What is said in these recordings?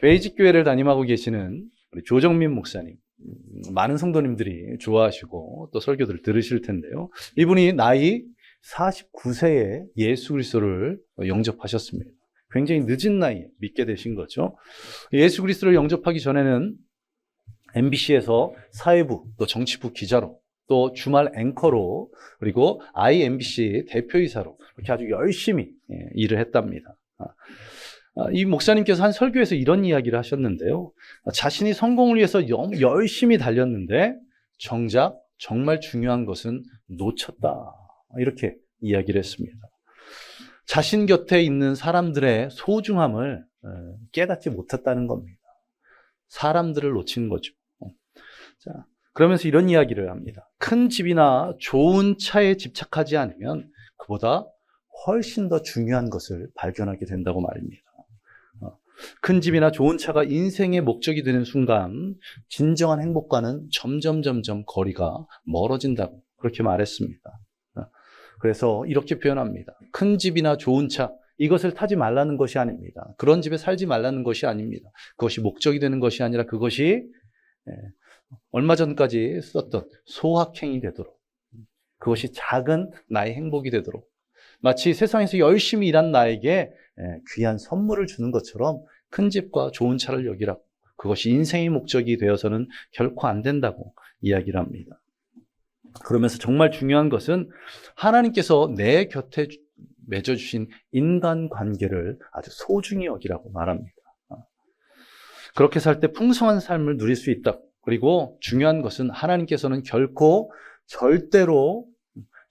베이직교회를 담임하고 계시는 우리 조정민 목사님, 많은 성도님들이 좋아하시고 또 설교들을 들으실 텐데요. 이분이 나이 49세에 예수 그리스도를 영접하셨습니다. 굉장히 늦은 나이에 믿게 되신 거죠. 예수 그리스도를 영접하기 전에는 MBC에서 사회부, 또 정치부 기자로, 또 주말 앵커로, 그리고 IMBC 대표이사로 이렇게 아주 열심히 일을 했답니다. 이 목사님께서 한 설교에서 이런 이야기를 하셨는데요. 자신이 성공을 위해서 열심히 달렸는데 정작 정말 중요한 것은 놓쳤다. 이렇게 이야기를 했습니다. 자신 곁에 있는 사람들의 소중함을 깨닫지 못했다는 겁니다. 사람들을 놓친 거죠. 자, 그러면서 이런 이야기를 합니다. 큰 집이나 좋은 차에 집착하지 않으면 그보다 훨씬 더 중요한 것을 발견하게 된다고 말입니다. 큰 집이나 좋은 차가 인생의 목적이 되는 순간 진정한 행복과는 점점 거리가 멀어진다고 그렇게 말했습니다. 그래서 이렇게 표현합니다. 큰 집이나 좋은 차, 이것을 타지 말라는 것이 아닙니다. 그런 집에 살지 말라는 것이 아닙니다. 그것이 목적이 되는 것이 아니라 그것이 얼마 전까지 썼던 소확행이 되도록, 그것이 작은 나의 행복이 되도록, 마치 세상에서 열심히 일한 나에게 귀한 선물을 주는 것처럼 큰 집과 좋은 차를 여기라고, 그것이 인생의 목적이 되어서는 결코 안 된다고 이야기를 합니다. 그러면서 정말 중요한 것은 하나님께서 내 곁에 맺어주신 인간관계를 아주 소중히 여기라고 말합니다. 그렇게 살 때 풍성한 삶을 누릴 수 있다. 그리고 중요한 것은 하나님께서는 결코 절대로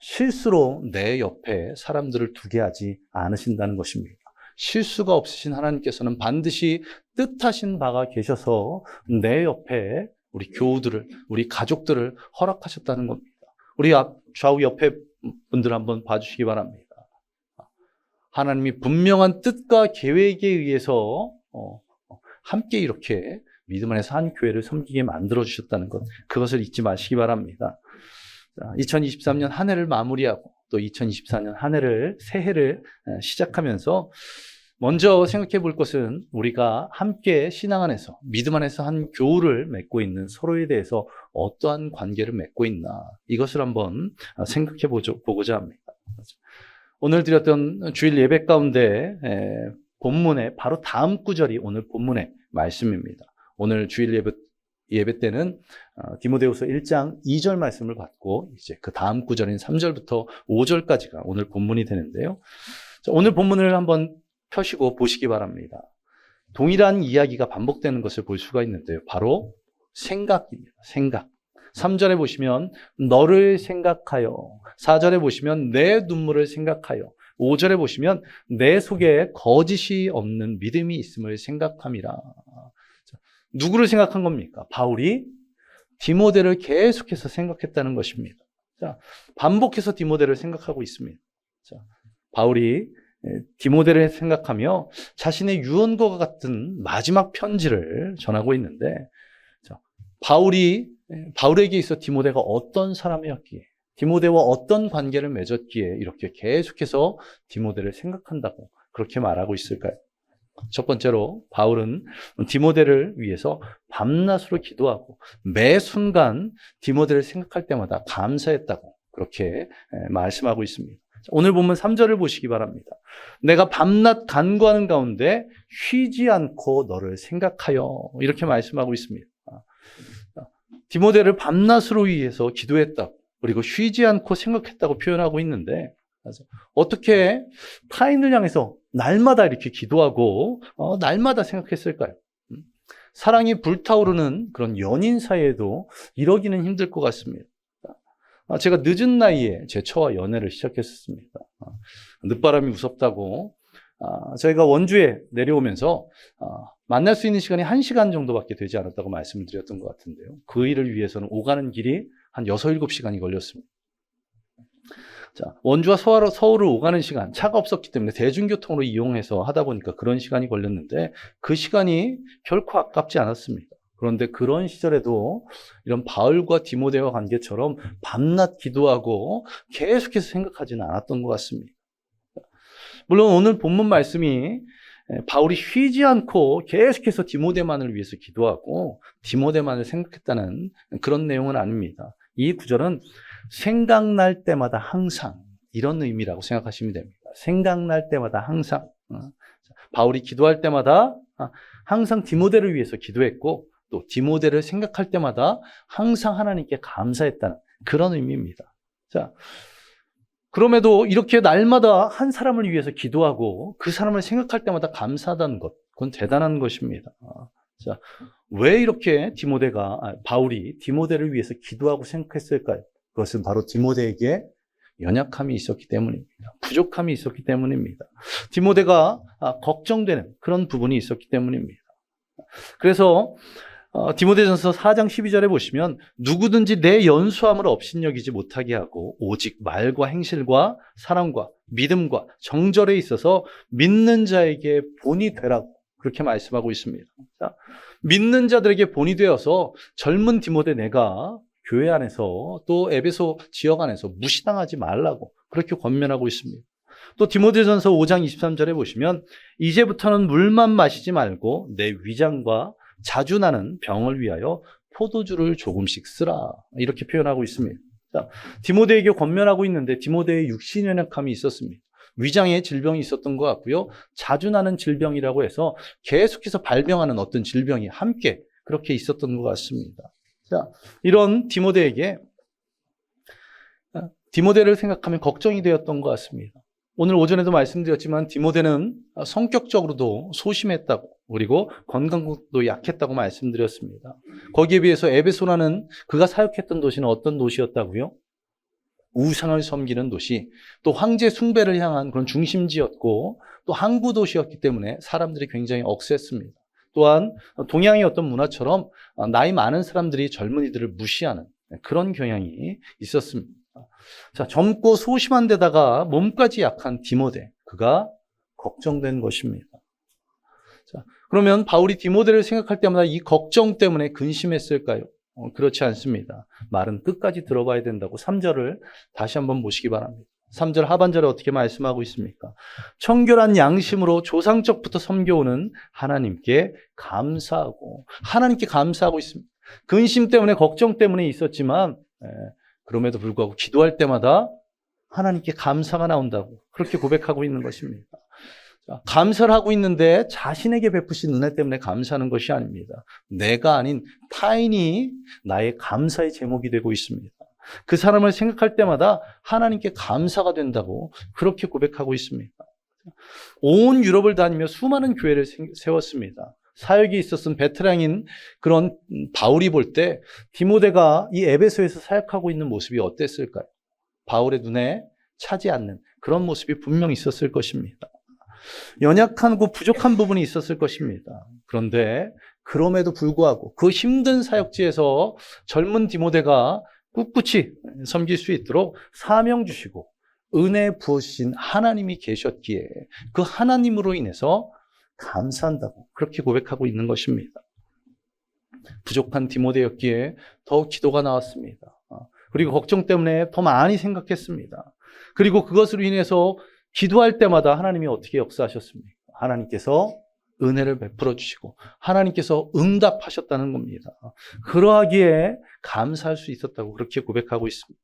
실수로 내 옆에 사람들을 두게 하지 않으신다는 것입니다. 실수가 없으신 하나님께서는 반드시 뜻하신 바가 계셔서 내 옆에 우리 교우들을, 우리 가족들을 허락하셨다는 겁니다. 우리 좌우 옆에 분들 한번 봐주시기 바랍니다. 하나님이 분명한 뜻과 계획에 의해서 함께 이렇게 믿음 안에서 한 교회를 섬기게 만들어주셨다는 것, 그것을 잊지 마시기 바랍니다. 2023년 한 해를 마무리하고 또 2024년 한 해를, 새해를 시작하면서 먼저 생각해 볼 것은 우리가 함께 신앙 안에서, 믿음 안에서 한 교우를 맺고 있는 서로에 대해서 어떠한 관계를 맺고 있나, 이것을 한번 생각해 보고자 합니다. 오늘 드렸던 주일 예배 가운데 본문의 바로 다음 구절이 오늘 본문의 말씀입니다. 오늘 주일 예배 때는 디모데후서 1장 2절 말씀을 받고 이제 그 다음 구절인 3절부터 5절까지가 오늘 본문이 되는데요. 오늘 본문을 한번 펴시고 보시기 바랍니다. 동일한 이야기가 반복되는 것을 볼 수가 있는데요. 바로 생각입니다. 생각. 3절에 보시면 너를 생각하여, 4절에 보시면 내 눈물을 생각하여, 5절에 보시면 내 속에 거짓이 없는 믿음이 있음을 생각함이라. 누구를 생각한 겁니까? 바울이 디모데를 계속해서 생각했다는 것입니다. 자, 반복해서 디모데를 생각하고 있습니다. 자, 바울이 디모데를 생각하며 자신의 유언과 같은 마지막 편지를 전하고 있는데, 자, 바울에게 있어 디모데가 어떤 사람이었기에, 디모데와 어떤 관계를 맺었기에 이렇게 계속해서 디모데를 생각한다고 그렇게 말하고 있을까요? 첫 번째로 바울은 디모데를 위해서 밤낮으로 기도하고 매 순간 디모데를 생각할 때마다 감사했다고 그렇게 말씀하고 있습니다. 오늘 본문 3절을 보시기 바랍니다. 내가 밤낮 간구하는 가운데 쉬지 않고 너를 생각하여, 이렇게 말씀하고 있습니다. 디모데를 밤낮으로 위해서 기도했다고, 그리고 쉬지 않고 생각했다고 표현하고 있는데, 어떻게 타인을 향해서 날마다 이렇게 기도하고 날마다 생각했을까요? 사랑이 불타오르는 그런 연인 사이에도 이러기는 힘들 것 같습니다. 제가 늦은 나이에 제 처와 연애를 시작했었습니다. 늦바람이 무섭다고 저희가 원주에 내려오면서 만날 수 있는 시간이 1시간 정도밖에 되지 않았다고 말씀을 드렸던 것 같은데요. 그 일을 위해서는 오가는 길이 한 6, 7시간이 걸렸습니다. 자, 원주와 서울을 오가는 시간, 차가 없었기 때문에 대중교통으로 이용해서 하다 보니까 그런 시간이 걸렸는데 그 시간이 결코 아깝지 않았습니다. 그런데 그런 시절에도 이런 바울과 디모데와 관계처럼 밤낮 기도하고 계속해서 생각하지는 않았던 것 같습니다. 물론 오늘 본문 말씀이 바울이 쉬지 않고 계속해서 디모데만을 위해서 기도하고 디모데만을 생각했다는 그런 내용은 아닙니다. 이 구절은 생각날 때마다 항상 이런 의미라고 생각하시면 됩니다. 생각날 때마다 항상. 바울이 기도할 때마다 항상 디모데를 위해서 기도했고 또 디모데를 생각할 때마다 항상 하나님께 감사했다는 그런 의미입니다. 자, 그럼에도 이렇게 날마다 한 사람을 위해서 기도하고 그 사람을 생각할 때마다 감사하다는 것, 그건 대단한 것입니다. 자, 왜 이렇게 바울이 디모데를 위해서 기도하고 생각했을까요? 그것은 바로 디모데에게 연약함이 있었기 때문입니다. 부족함이 있었기 때문입니다. 디모데가 걱정되는 그런 부분이 있었기 때문입니다. 그래서 디모데전서 4장 12절에 보시면 누구든지 내 연수함을 업신여기지 못하게 하고 오직 말과 행실과 사랑과 믿음과 정절에 있어서 믿는 자에게 본이 되라고 그렇게 말씀하고 있습니다. 자, 믿는 자들에게 본이 되어서 젊은 디모데 내가 교회 안에서 또 에베소 지역 안에서 무시당하지 말라고 그렇게 권면하고 있습니다. 또 디모데전서 5장 23절에 보시면 이제부터는 물만 마시지 말고 내 위장과 자주 나는 병을 위하여 포도주를 조금씩 쓰라 이렇게 표현하고 있습니다. 자, 디모데에게 권면하고 있는데 디모데의 육신 연약함이 있었습니다. 위장에 질병이 있었던 것 같고요. 자주 나는 질병이라고 해서 계속해서 발병하는 어떤 질병이 함께 그렇게 있었던 것 같습니다. 자, 이런 디모데를 생각하면 걱정이 되었던 것 같습니다. 오늘 오전에도 말씀드렸지만 디모데는 성격적으로도 소심했다고 그리고 건강도 약했다고 말씀드렸습니다. 거기에 비해서 에베소라는 그가 사역했던 도시는 어떤 도시였다고요? 우상을 섬기는 도시, 또 황제 숭배를 향한 그런 중심지였고 또 항구 도시였기 때문에 사람들이 굉장히 억셌습니다. 또한 동양의 어떤 문화처럼 나이 많은 사람들이 젊은이들을 무시하는 그런 경향이 있었습니다. 자, 젊고 소심한 데다가 몸까지 약한 디모데, 그가 걱정된 것입니다. 자, 그러면 바울이 디모데를 생각할 때마다 이 걱정 때문에 근심했을까요? 그렇지 않습니다. 말은 끝까지 들어봐야 된다고 3절을 다시 한번 보시기 바랍니다. 3절 하반절에 어떻게 말씀하고 있습니까? 청결한 양심으로 조상적부터 섬겨오는 하나님께 감사하고 있습니다. 근심 때문에 걱정 때문에 있었지만 그럼에도 불구하고 기도할 때마다 하나님께 감사가 나온다고 그렇게 고백하고 있는 것입니다. 자, 감사를 하고 있는데 자신에게 베푸신 은혜 때문에 감사하는 것이 아닙니다. 내가 아닌 타인이 나의 감사의 제목이 되고 있습니다. 그 사람을 생각할 때마다 하나님께 감사가 된다고 그렇게 고백하고 있습니다. 온 유럽을 다니며 수많은 교회를 세웠습니다. 사역이 있었던 베테랑인 그런 바울이 볼 때 디모데가 이 에베소에서 사역하고 있는 모습이 어땠을까요? 바울의 눈에 차지 않는 그런 모습이 분명히 있었을 것입니다. 연약하고 부족한 부분이 있었을 것입니다. 그런데 그럼에도 불구하고 그 힘든 사역지에서 젊은 디모데가 꿋꿋이 섬길 수 있도록 사명 주시고 은혜 부어주신 하나님이 계셨기에 그 하나님으로 인해서 감사한다고 그렇게 고백하고 있는 것입니다. 부족한 디모데였기에 더욱 기도가 나왔습니다. 그리고 걱정 때문에 더 많이 생각했습니다. 그리고 그것으로 인해서 기도할 때마다 하나님이 어떻게 역사하셨습니까? 하나님께서 은혜를 베풀어 주시고 하나님께서 응답하셨다는 겁니다. 그러하기에 감사할 수 있었다고 그렇게 고백하고 있습니다.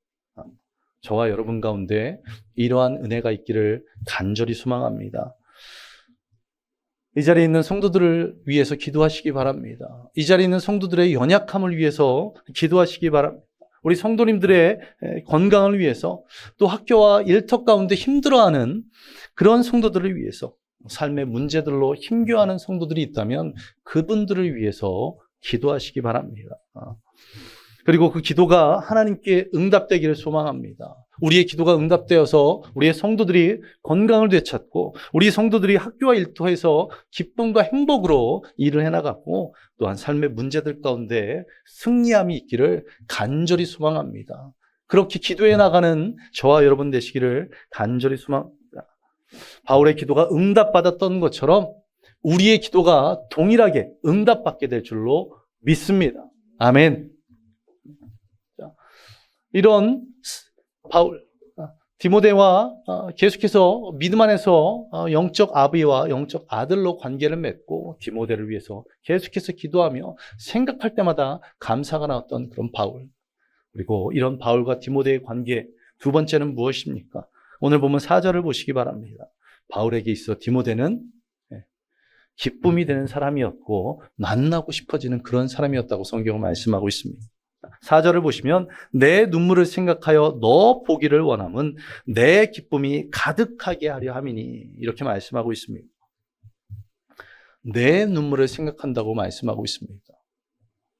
저와 여러분 가운데 이러한 은혜가 있기를 간절히 소망합니다. 이 자리에 있는 성도들을 위해서 기도하시기 바랍니다. 이 자리에 있는 성도들의 연약함을 위해서 기도하시기 바랍니다. 우리 성도님들의 건강을 위해서 또 학교와 일터 가운데 힘들어하는 그런 성도들을 위해서 삶의 문제들로 힘겨워하는 성도들이 있다면 그분들을 위해서 기도하시기 바랍니다. 그리고 그 기도가 하나님께 응답되기를 소망합니다. 우리의 기도가 응답되어서 우리의 성도들이 건강을 되찾고 우리 성도들이 학교와 일터에서 기쁨과 행복으로 일을 해나가고 또한 삶의 문제들 가운데 승리함이 있기를 간절히 소망합니다. 그렇게 기도해 나가는 저와 여러분 되시기를 간절히 소망합니다. 바울의 기도가 응답받았던 것처럼 우리의 기도가 동일하게 응답받게 될 줄로 믿습니다. 아멘. 이런 디모데와 계속해서 믿음 안에서 영적 아비와 영적 아들로 관계를 맺고 디모데를 위해서 계속해서 기도하며 생각할 때마다 감사가 나왔던 그런 바울. 그리고 이런 바울과 디모데의 관계 두 번째는 무엇입니까? 오늘 보면 4절을 보시기 바랍니다. 바울에게 있어 디모데는 기쁨이 되는 사람이었고 만나고 싶어지는 그런 사람이었다고 성경은 말씀하고 있습니다. 4절을 보시면 내 눈물을 생각하여 너 보기를 원함은 내 기쁨이 가득하게 하려 함이니 이렇게 말씀하고 있습니다. 내 눈물을 생각한다고 말씀하고 있습니다.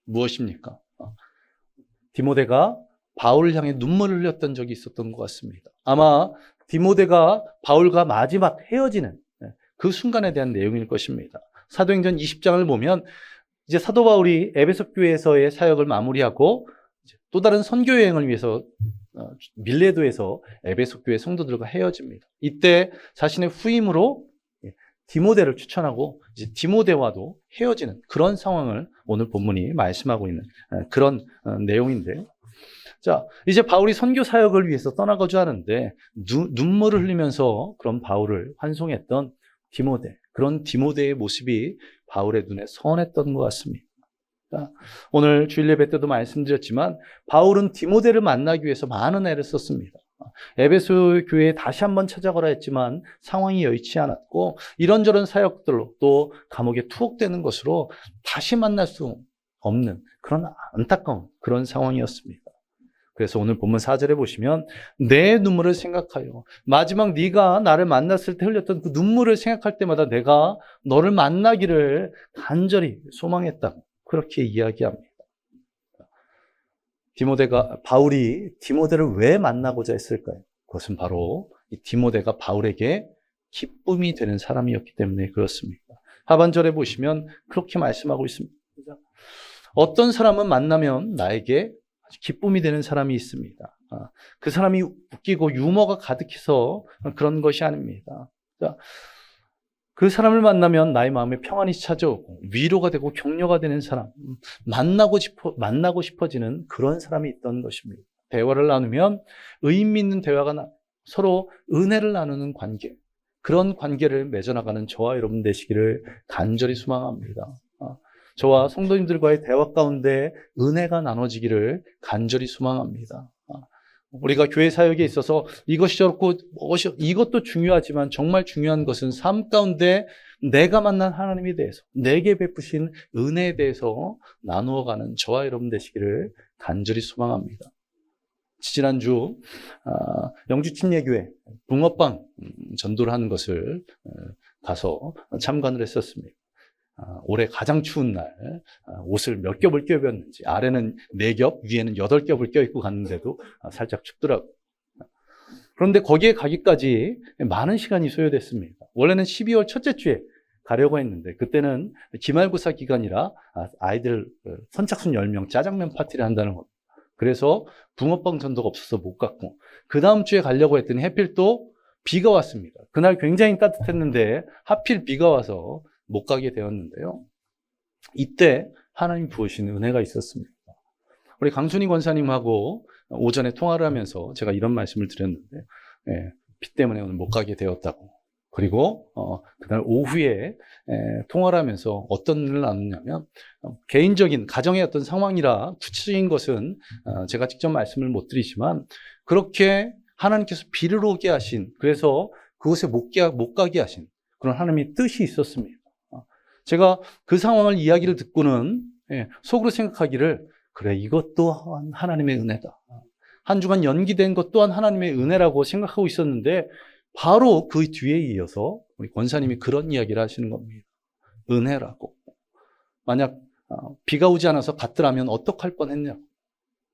무엇입니까? 디모데가 바울을 향해 눈물을 흘렸던 적이 있었던 것 같습니다. 아마 디모데가 바울과 마지막 헤어지는 그 순간에 대한 내용일 것입니다. 사도행전 20장을 보면 이제 사도 바울이 에베소 교회에서의 사역을 마무리하고 또 다른 선교 여행을 위해서 밀레도에서 에베소 교회 성도들과 헤어집니다. 이때 자신의 후임으로 디모데를 추천하고 이제 디모데와도 헤어지는 그런 상황을 오늘 본문이 말씀하고 있는 그런 내용인데요. 자, 이제 바울이 선교 사역을 위해서 떠나가자 하는데 눈물을 흘리면서 그런 바울을 환송했던 디모데, 그런 디모데의 모습이 바울의 눈에 선했던 것 같습니다. 오늘 주일 예배 때도 말씀드렸지만 바울은 디모데를 만나기 위해서 많은 애를 썼습니다. 에베소 교회에 다시 한번 찾아가라 했지만 상황이 여의치 않았고 이런저런 사역들로 또 감옥에 투옥되는 것으로 다시 만날 수 없는 그런 안타까운 그런 상황이었습니다. 그래서 오늘 본문 4절에 보시면 내 눈물을 생각하여 마지막 네가 나를 만났을 때 흘렸던 그 눈물을 생각할 때마다 내가 너를 만나기를 간절히 소망했다고 그렇게 이야기합니다. 바울이 디모데를 왜 만나고자 했을까요? 그것은 바로 이 디모데가 바울에게 기쁨이 되는 사람이었기 때문에 그렇습니다. 하반절에 보시면 그렇게 말씀하고 있습니다. 어떤 사람은 만나면 나에게 기쁨이 되는 사람이 있습니다. 그 사람이 웃기고 유머가 가득해서 그런 것이 아닙니다. 그 사람을 만나면 나의 마음에 평안이 찾아오고 위로가 되고 격려가 되는 사람, 만나고 싶어지는 그런 사람이 있던 것입니다. 대화를 나누면 의미 있는 대화가 서로 은혜를 나누는 관계, 그런 관계를 맺어나가는 저와 여러분 되시기를 간절히 소망합니다. 저와 성도님들과의 대화 가운데 은혜가 나눠지기를 간절히 소망합니다. 우리가 교회 사역에 있어서 이것이 저렇고 이것도 중요하지만 정말 중요한 것은 삶 가운데 내가 만난 하나님에 대해서 내게 베푸신 은혜에 대해서 나누어가는 저와 여러분 되시기를 간절히 소망합니다. 지난주 영주 침례교회 붕어빵 전도를 하는 것을 가서 참관을 했었습니다. 올해 가장 추운 날 옷을 몇 겹을 껴입었는지 아래는 4겹, 위에는 8겹을 껴입고 갔는데도 살짝 춥더라고요. 그런데 거기에 가기까지 많은 시간이 소요됐습니다. 원래는 12월 첫째 주에 가려고 했는데 그때는 기말고사 기간이라 아이들 선착순 10명 짜장면 파티를 한다는 겁니다. 그래서 붕어빵 전도가 없어서 못 갔고 그 다음 주에 가려고 했더니 하필 또 비가 왔습니다. 그날 굉장히 따뜻했는데 하필 비가 와서 못 가게 되었는데요. 이때 하나님 부으신 은혜가 있었습니다. 우리 강순희 권사님하고 오전에 통화를 하면서 제가 이런 말씀을 드렸는데 비 때문에 오늘 못 가게 되었다고. 그리고 그날 오후에 통화를 하면서 어떤 일을 나눴냐면 개인적인 가정의 어떤 상황이라 구체적인 것은 제가 직접 말씀을 못 드리지만 그렇게 하나님께서 비를 오게 하신, 그래서 그곳에 못 가게 하신 그런 하나님의 뜻이 있었습니다. 제가 그 상황을 이야기를 듣고는 속으로 생각하기를 그래, 이것 또한 하나님의 은혜다. 한 주간 연기된 것 또한 하나님의 은혜라고 생각하고 있었는데 바로 그 뒤에 이어서 우리 권사님이 그런 이야기를 하시는 겁니다. 은혜라고. 만약 비가 오지 않아서 갔더라면 어떡할 뻔했냐.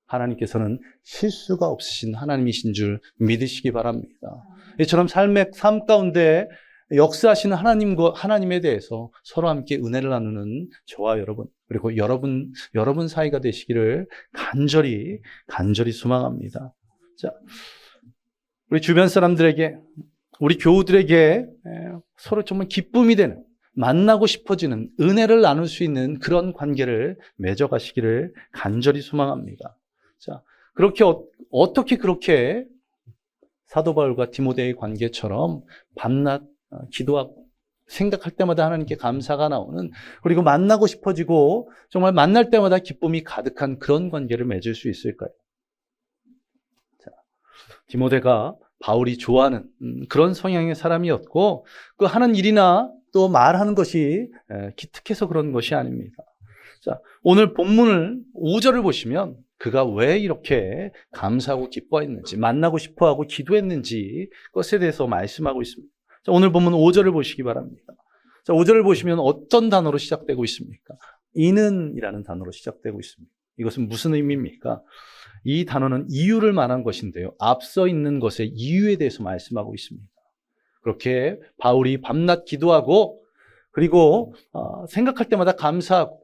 하나님께서는 실수가 없으신 하나님이신 줄 믿으시기 바랍니다. 이처럼 삶 가운데 역사하시는 하나님에 대해서 서로 함께 은혜를 나누는 저와 여러분, 그리고 여러분 사이가 되시기를 간절히 소망합니다. 자, 우리 주변 사람들에게, 우리 교우들에게 서로 정말 기쁨이 되는, 만나고 싶어지는, 은혜를 나눌 수 있는 그런 관계를 맺어가시기를 간절히 소망합니다. 자, 어떻게 그렇게 사도 바울과 디모데의 관계처럼 밤낮 기도하고 생각할 때마다 하나님께 감사가 나오는, 그리고 만나고 싶어지고 정말 만날 때마다 기쁨이 가득한 그런 관계를 맺을 수 있을까요? 자, 디모데가 바울이 좋아하는 그런 성향의 사람이었고, 그 하는 일이나 또 말하는 것이 기특해서 그런 것이 아닙니다. 자, 오늘 본문을 5절을 보시면 그가 왜 이렇게 감사하고 기뻐했는지, 만나고 싶어하고 기도했는지 그것에 대해서 말씀하고 있습니다. 자, 오늘 본문 5절을 보시기 바랍니다. 자, 5절을 보시면 어떤 단어로 시작되고 있습니까? 이는이라는 단어로 시작되고 있습니다. 이것은 무슨 의미입니까? 이 단어는 이유를 말한 것인데요, 앞서 있는 것의 이유에 대해서 말씀하고 있습니다. 그렇게 바울이 밤낮 기도하고, 그리고 생각할 때마다 감사하고,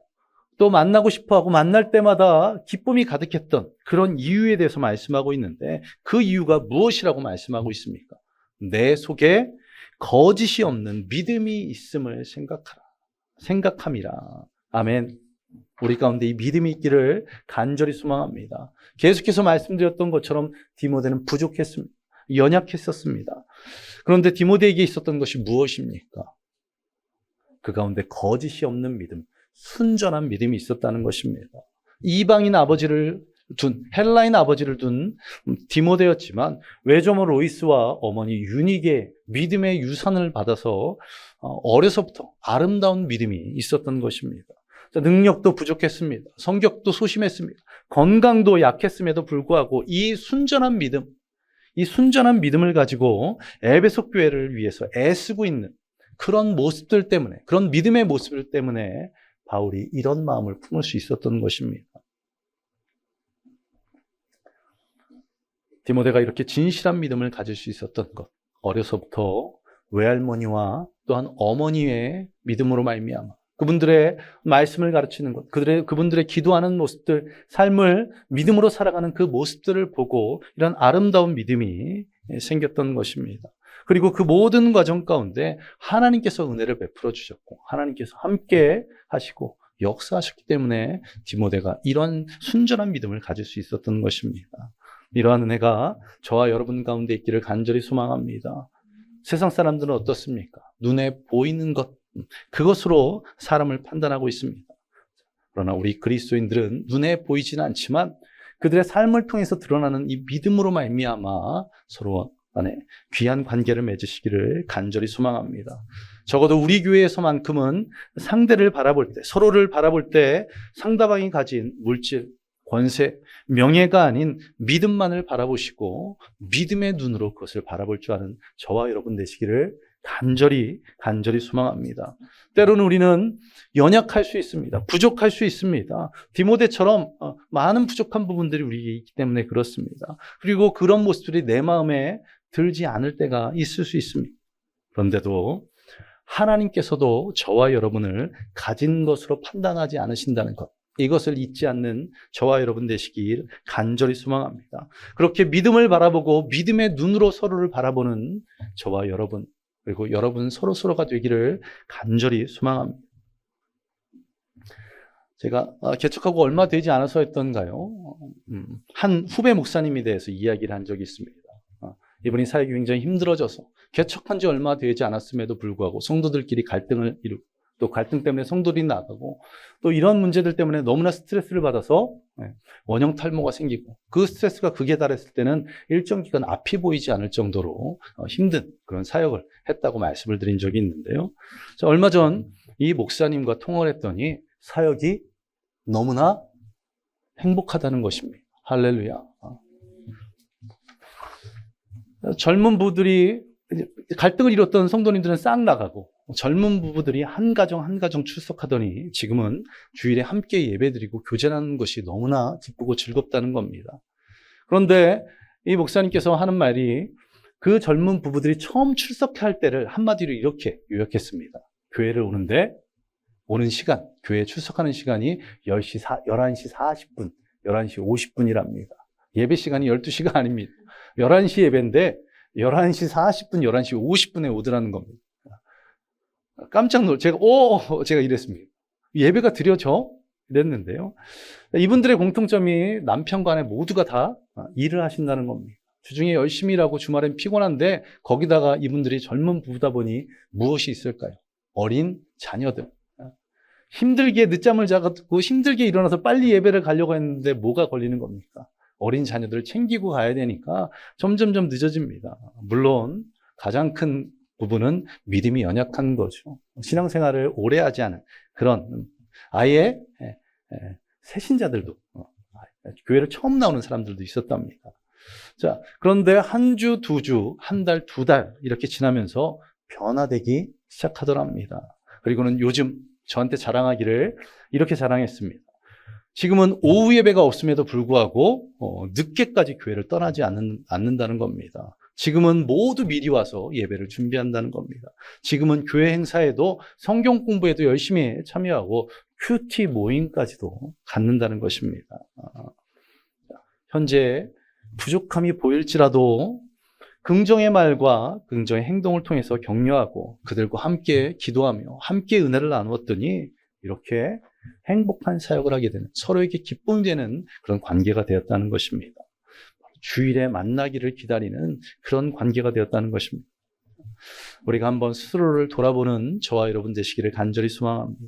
또 만나고 싶어하고 만날 때마다 기쁨이 가득했던 그런 이유에 대해서 말씀하고 있는데, 그 이유가 무엇이라고 말씀하고 있습니까? 내 속에 거짓이 없는 믿음이 있음을 생각함이라. 아멘. 우리 가운데 이 믿음이 있기를 간절히 소망합니다. 계속해서 말씀드렸던 것처럼 디모데는 부족했습니다. 연약했었습니다. 그런데 디모데에게 있었던 것이 무엇입니까? 그 가운데 거짓이 없는 믿음, 순전한 믿음이 있었다는 것입니다. 이방인 아버지를 둔, 헬라인 아버지를 둔 디모데였지만 외조모 로이스와 어머니 유닉의 믿음의 유산을 받아서 어려서부터 아름다운 믿음이 있었던 것입니다. 능력도 부족했습니다. 성격도 소심했습니다. 건강도 약했음에도 불구하고 이 순전한 믿음을 가지고 에베소 교회를 위해서 애쓰고 있는 그런 모습들 때문에, 그런 믿음의 모습들 때문에 바울이 이런 마음을 품을 수 있었던 것입니다. 디모데가 이렇게 진실한 믿음을 가질 수 있었던 것, 어려서부터 외할머니와 또한 어머니의 믿음으로 말미암아 그분들의 말씀을 가르치는 것, 그분들의 기도하는 모습들, 삶을 믿음으로 살아가는 그 모습들을 보고 이런 아름다운 믿음이 생겼던 것입니다. 그리고 그 모든 과정 가운데 하나님께서 은혜를 베풀어 주셨고, 하나님께서 함께 하시고 역사하셨기 때문에 디모데가 이런 순전한 믿음을 가질 수 있었던 것입니다. 이러한 은혜가 저와 여러분 가운데 있기를 간절히 소망합니다. 세상 사람들은 어떻습니까? 눈에 보이는 것, 그것으로 사람을 판단하고 있습니다. 그러나 우리 그리스도인들은 눈에 보이지는 않지만 그들의 삶을 통해서 드러나는 이 믿음으로 말미암아 서로 간에 귀한 관계를 맺으시기를 간절히 소망합니다. 적어도 우리 교회에서만큼은 상대를 바라볼 때, 서로를 바라볼 때 상대방이 가진 물질, 권세, 명예가 아닌 믿음만을 바라보시고 믿음의 눈으로 그것을 바라볼 줄 아는 저와 여러분 되시기를 간절히 소망합니다. 때로는 우리는 연약할 수 있습니다. 부족할 수 있습니다. 디모데처럼 많은 부족한 부분들이 우리에게 있기 때문에 그렇습니다. 그리고 그런 모습들이 내 마음에 들지 않을 때가 있을 수 있습니다. 그런데도 하나님께서도 저와 여러분을 가진 것으로 판단하지 않으신다는 것, 이것을 잊지 않는 저와 여러분 되시길 간절히 소망합니다. 그렇게 믿음을 바라보고 믿음의 눈으로 서로를 바라보는 저와 여러분, 그리고 여러분 서로가 되기를 간절히 소망합니다. 제가 개척하고 얼마 되지 않아서 했던가요? 한 후배 목사님에 대해서 이야기를 한 적이 있습니다. 이분이 사역이 굉장히 힘들어져서 개척한 지 얼마 되지 않았음에도 불구하고 성도들끼리 갈등을 이루고, 또 갈등 때문에 성도들이 나가고, 또 이런 문제들 때문에 너무나 스트레스를 받아서 원형 탈모가 생기고, 그 스트레스가 극에 달했을 때는 일정 기간 앞이 보이지 않을 정도로 힘든 그런 사역을 했다고 말씀을 드린 적이 있는데요. 자, 얼마 전 이 목사님과 통화를 했더니 사역이 너무나 행복하다는 것입니다. 할렐루야. 젊은 부부들이 갈등을 이뤘던 성도님들은 싹 나가고, 젊은 부부들이 한 가정 출석하더니 지금은 주일에 함께 예배드리고 교제하는 것이 너무나 기쁘고 즐겁다는 겁니다. 그런데 이 목사님께서 하는 말이, 그 젊은 부부들이 처음 출석할 때를 한마디로 이렇게 요약했습니다. 교회를 오는 시간, 교회에 출석하는 시간이 11시 40분, 11시 50분이랍니다. 예배 시간이 12시가 아닙니다. 11시 예배인데 11시 40분, 11시 50분에 오더라는 겁니다. 깜짝 제가 이랬습니다. 예배가 드려져? 이랬는데요. 이분들의 공통점이 남편과 아내 모두가 다 일을 하신다는 겁니다. 주중에 열심히 일하고 주말엔 피곤한데 거기다가 이분들이 젊은 부부다 보니 무엇이 있을까요? 어린 자녀들. 힘들게 늦잠을 자고 힘들게 일어나서 빨리 예배를 가려고 했는데 뭐가 걸리는 겁니까? 어린 자녀들을 챙기고 가야 되니까 점점점 늦어집니다. 물론 가장 큰 부분은 믿음이 연약한 거죠. 신앙생활을 오래 하지 않은 그런 아예 새신자들도 교회를 처음 나오는 사람들도 있었답니다. 자, 그런데 한 주, 두 주, 한 달, 두 달 이렇게 지나면서 변화되기 시작하더랍니다. 그리고는 요즘 저한테 자랑하기를 이렇게 자랑했습니다. 지금은 오후 예배가 없음에도 불구하고 늦게까지 교회를 떠나지 않는다는 겁니다. 지금은 모두 미리 와서 예배를 준비한다는 겁니다. 지금은 교회 행사에도 성경 공부에도 열심히 참여하고 큐티 모임까지도 갖는다는 것입니다. 현재 부족함이 보일지라도 긍정의 말과 긍정의 행동을 통해서 격려하고 그들과 함께 기도하며 함께 은혜를 나누었더니 이렇게 행복한 사역을 하게 되는, 서로에게 기쁨이 되는 그런 관계가 되었다는 것입니다. 주일에 만나기를 기다리는 그런 관계가 되었다는 것입니다. 우리가 한번 스스로를 돌아보는 저와 여러분 되시기를 간절히 소망합니다.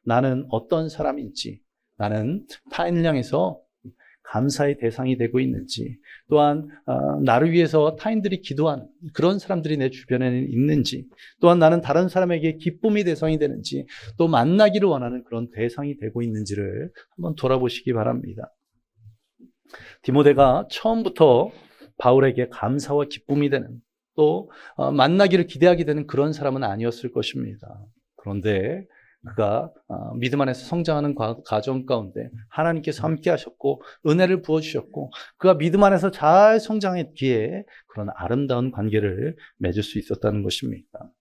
나는 어떤 사람인지, 나는 타인을 향해서 감사의 대상이 되고 있는지, 또한 나를 위해서 타인들이 기도하는 그런 사람들이 내 주변에 있는지, 또한 나는 다른 사람에게 기쁨의 대상이 되는지, 또 만나기를 원하는 그런 대상이 되고 있는지를 한번 돌아보시기 바랍니다. 디모데가 처음부터 바울에게 감사와 기쁨이 되는, 또 만나기를 기대하게 되는 그런 사람은 아니었을 것입니다. 그런데 그가 믿음 안에서 성장하는 과정 가운데 하나님께서 함께 하셨고 은혜를 부어주셨고 그가 믿음 안에서 잘 성장했기에 그런 아름다운 관계를 맺을 수 있었다는 것입니다.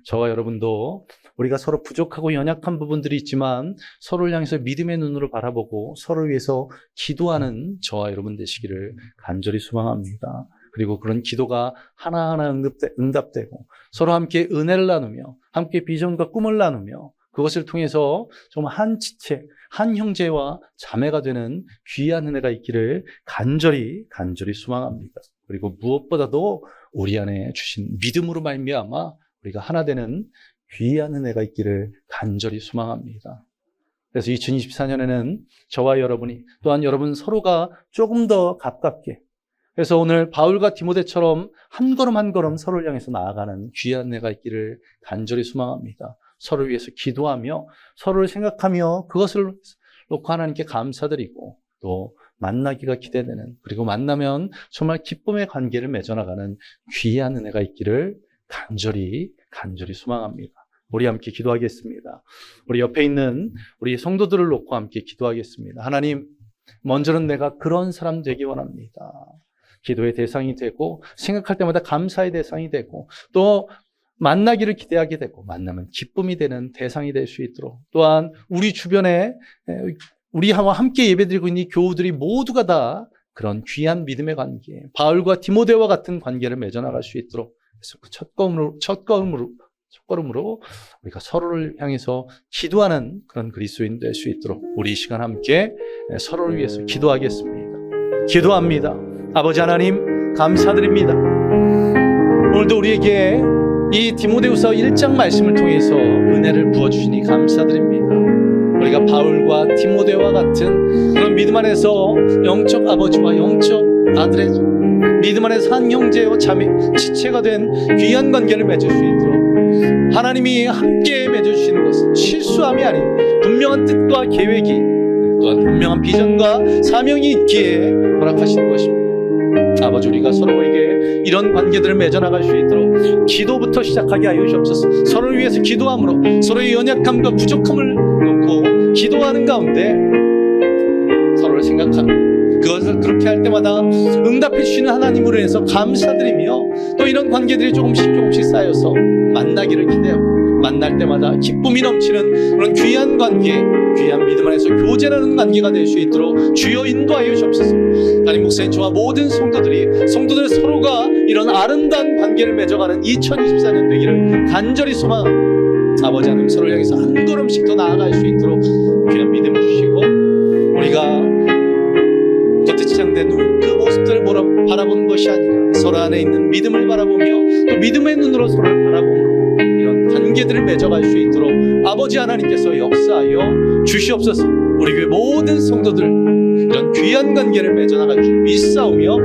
저와 여러분도 우리가 서로 부족하고 연약한 부분들이 있지만 서로를 향해서 믿음의 눈으로 바라보고 서로를 위해서 기도하는 저와 여러분 되시기를 간절히 소망합니다. 그리고 그런 기도가 하나하나 응답되고 서로 함께 은혜를 나누며 함께 비전과 꿈을 나누며 그것을 통해서 좀 한 지체, 한 형제와 자매가 되는 귀한 은혜가 있기를 간절히 소망합니다. 그리고 무엇보다도 우리 안에 주신 믿음으로 말미암아 우리가 하나 되는 귀한 은혜가 있기를 간절히 소망합니다. 그래서 2024년에는 저와 여러분이 또한 여러분 서로가 조금 더 가깝게, 그래서 오늘 바울과 디모데처럼 한 걸음 한 걸음 서로를 향해서 나아가는 귀한 은혜가 있기를 간절히 소망합니다. 서로를 위해서 기도하며 서로를 생각하며 그것을 놓고 하나님께 감사드리고 또 만나기가 기대되는, 그리고 만나면 정말 기쁨의 관계를 맺어나가는 귀한 은혜가 있기를 간절히 소망합니다. 우리 함께 기도하겠습니다. 우리 옆에 있는 우리 성도들을 놓고 함께 기도하겠습니다. 하나님, 먼저는 내가 그런 사람 되기 원합니다. 기도의 대상이 되고 생각할 때마다 감사의 대상이 되고 또 만나기를 기대하게 되고 만나면 기쁨이 되는 대상이 될 수 있도록, 또한 우리 주변에 우리와 함께 예배드리고 있는 이 교우들이 모두가 다 그런 귀한 믿음의 관계, 바울과 디모데와 같은 관계를 맺어나갈 수 있도록, 그래서 그 첫걸음으로 우리가 서로를 향해서 기도하는 그런 그리스도인 될 수 있도록 우리 이 시간 함께 서로를 위해서 기도하겠습니다. 기도합니다. 아버지 하나님, 감사드립니다. 오늘도 우리에게 이 디모데후서 1장 말씀을 통해서 은혜를 부어주시니 감사드립니다. 우리가 바울과 디모데와 같은 그런 믿음 안에서 영적 아버지와 영적 아들의 믿음 안에서 한 형제와 자매, 지체가 된 귀한 관계를 맺을 수 있도록 하나님이 함께 맺어주시는 것은 실수함이 아닌 분명한 뜻과 계획이, 또한 분명한 비전과 사명이 있기에 허락하시는 것입니다. 아버지, 우리가 서로에게 이런 관계들을 맺어나갈 수 있도록 기도부터 시작하게 하여 주옵소서. 서로를 위해서 기도함으로 서로의 연약함과 부족함을 놓고 기도하는 가운데 서로를 생각하는, 그것을 그렇게 할 때마다 응답해 주시는 하나님으로 인해서 감사드리며 또 이런 관계들이 조금씩 쌓여서 만나기를 기대하고 만날 때마다 기쁨이 넘치는 그런 귀한 관계, 귀한 믿음 안에서 교제하는 관계가 될 수 있도록 주여 인도하여 주옵소서. 하나님, 목사님, 저와 모든 성도들 서로가 이런 아름다운 관계를 맺어가는 2024년 되기를 간절히 소망합니다. 아버지 하나님, 서로를 향해서 한 걸음씩 더 나아갈 수 있도록 귀한 믿음을 주시고 우리가 겉에 치장된 그 모습들을 바라보는 것이 것이 아니라 서로 안에 있는 믿음을 바라보며 또 믿음의 눈으로 서로를 바라보므로 이런 관계들을 맺어갈 수 있도록 아버지 하나님께서 역사하여 주시옵소서. 우리 교회 모든 성도들 이런 귀한 관계를 맺어나갈 줄 믿사오며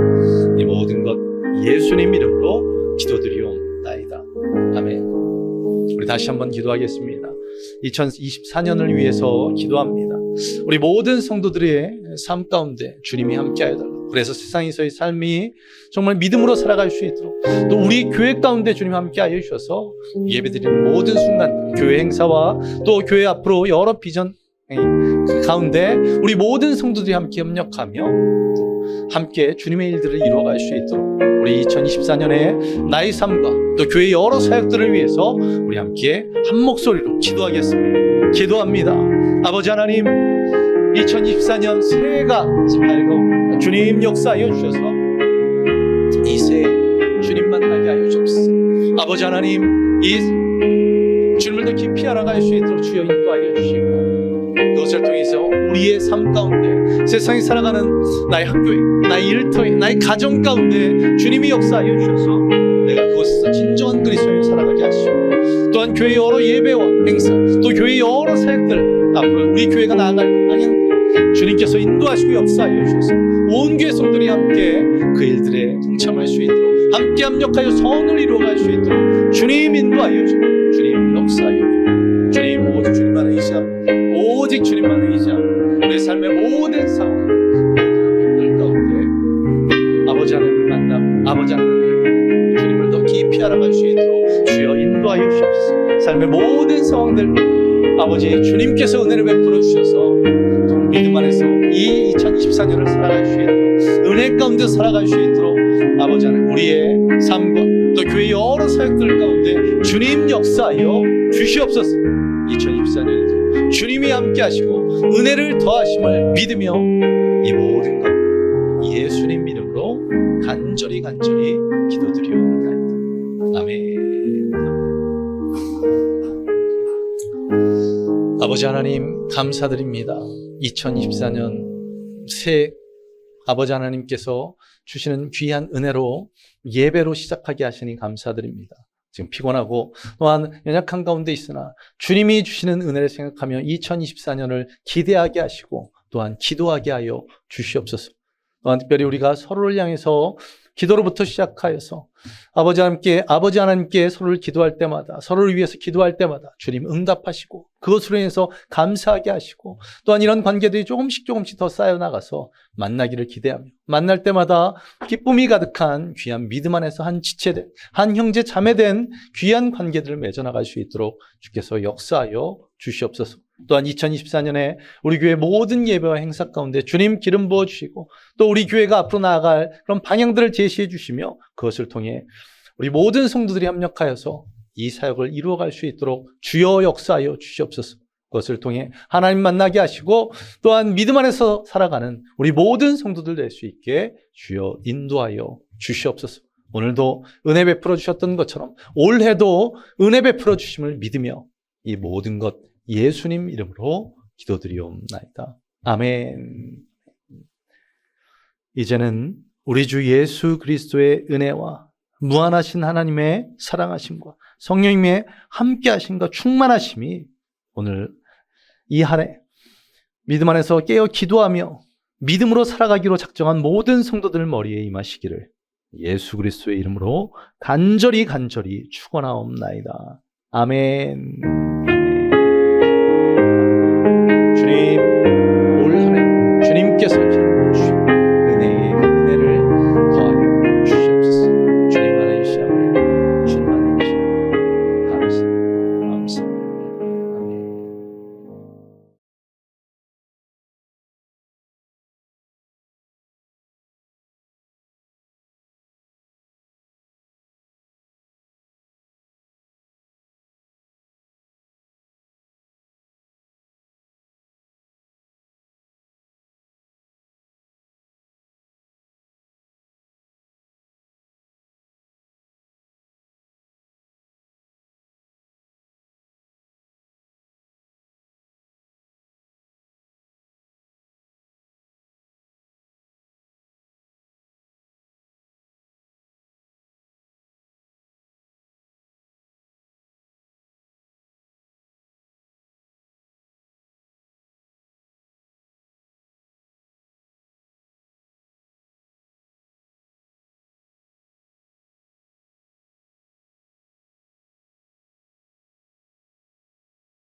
이 모든 것 예수님 이름으로 기도드리옵나이다. 아멘. 우리 다시 한번 기도하겠습니다. 2024년을 위해서 기도합니다. 우리 모든 성도들의 삶 가운데 주님이 함께하여 달라고. 그래서 세상에서의 삶이 정말 믿음으로 살아갈 수 있도록 또 우리 교회 가운데 주님 함께하여 주셔서 예배드리는 모든 순간 교회 행사와 또 교회 앞으로 여러 비전 그 가운데 우리 모든 성도들이 함께 협력하며 또 함께 주님의 일들을 이루어갈 수 있도록 우리 2024년에 나의 삶과 또 교회 여러 사역들을 위해서 우리 함께 한 목소리로 기도하겠습니다. 기도합니다. 아버지 하나님, 2024년 새해가 밝아옵니다. 주님 역사하여 주셔서 이 새해 주님 만나게 하여 주옵소서. 아버지 하나님, 이 주님을 더 깊이 알아갈 수 있도록 주여 인도하여 주시고 그것을 통해서 우리의 삶 가운데 세상에 살아가는 나의 학교에 나의 일터에 나의 가정 가운데 주님이 역사하여 주셔서 내가 그곳에서 진정한 그리스도인을 살아가게 하시고 또한 교회 여러 예배와 행사 또 교회 여러 사역들 앞으로 우리 교회가 나아갈 방향 주님께서 인도하시고 역사하여 주셔서 온 교회 성도들이 함께 그 일들에 동참할 수 있도록 함께 합력하여 선을 이루어갈 수 있도록 주님 인도하여 주시고 주님 역사하여 주시고 주님 오직 주님만을 의지하고 오직 주님만을 의지하고 우리 삶의 모든 상황들 가운데 아버지 하나님을 만나고 아버지 하나님 주님을 더 깊이 알아갈 수 있도록 주여 인도하여 주옵소서. 삶의 모든 상황들 아버지 주님께서 은혜를 베풀어 주셔서 믿음 안에서 이 2024년을 살아갈 수 있도록 은혜 가운데 살아갈 수 있도록 아버지 하나님 우리의 삶과 또 교회 여러 사역들 가운데 주님 역사하여 주시옵소서. 2024년에도 주님이 함께 하시고 은혜를 더하심을 믿으며 이 모든 것 예수님 이름으로 간절히 기도드리옵나이다. 아멘. 아버지 하나님 감사드립니다. 2024년 새 아버지 하나님께서 주시는 귀한 은혜로 예배로 시작하게 하시니 감사드립니다. 지금 피곤하고 또한 연약한 가운데 있으나 주님이 주시는 은혜를 생각하며 2024년을 기대하게 하시고 또한 기도하게 하여 주시옵소서. 또한 특별히 우리가 서로를 향해서 기도로부터 시작하여서 아버지 하나님께 서로를 기도할 때마다 서로를 위해서 기도할 때마다 주님 응답하시고 그것으로 인해서 감사하게 하시고 또한 이런 관계들이 조금씩 더 쌓여나가서 만나기를 기대하며 만날 때마다 기쁨이 가득한 귀한 믿음 안에서 한 지체된 한 형제 자매된 귀한 관계들을 맺어나갈 수 있도록 주께서 역사하여 주시옵소서. 또한 2024년에 우리 교회 모든 예배와 행사 가운데 주님 기름 부어주시고 또 우리 교회가 앞으로 나아갈 그런 방향들을 제시해 주시며 그것을 통해 우리 모든 성도들이 합력하여서 이 사역을 이루어갈 수 있도록 주여 역사하여 주시옵소서. 그것을 통해 하나님 만나게 하시고 또한 믿음 안에서 살아가는 우리 모든 성도들 될 수 있게 주여 인도하여 주시옵소서. 오늘도 은혜 베풀어 주셨던 것처럼 올해도 은혜 베풀어 주심을 믿으며 이 모든 것 예수님 이름으로 기도드리옵나이다. 아멘. 이제는 우리 주 예수 그리스도의 은혜와 무한하신 하나님의 사랑하심과 성령님의 함께하심과 충만하심이 오늘 이 한 해 믿음 안에서 깨어 기도하며 믿음으로 살아가기로 작정한 모든 성도들 머리에 임하시기를 예수 그리스도의 이름으로 간절히 축원하옵나이다. 아멘. 주님 올 한 해 주님께서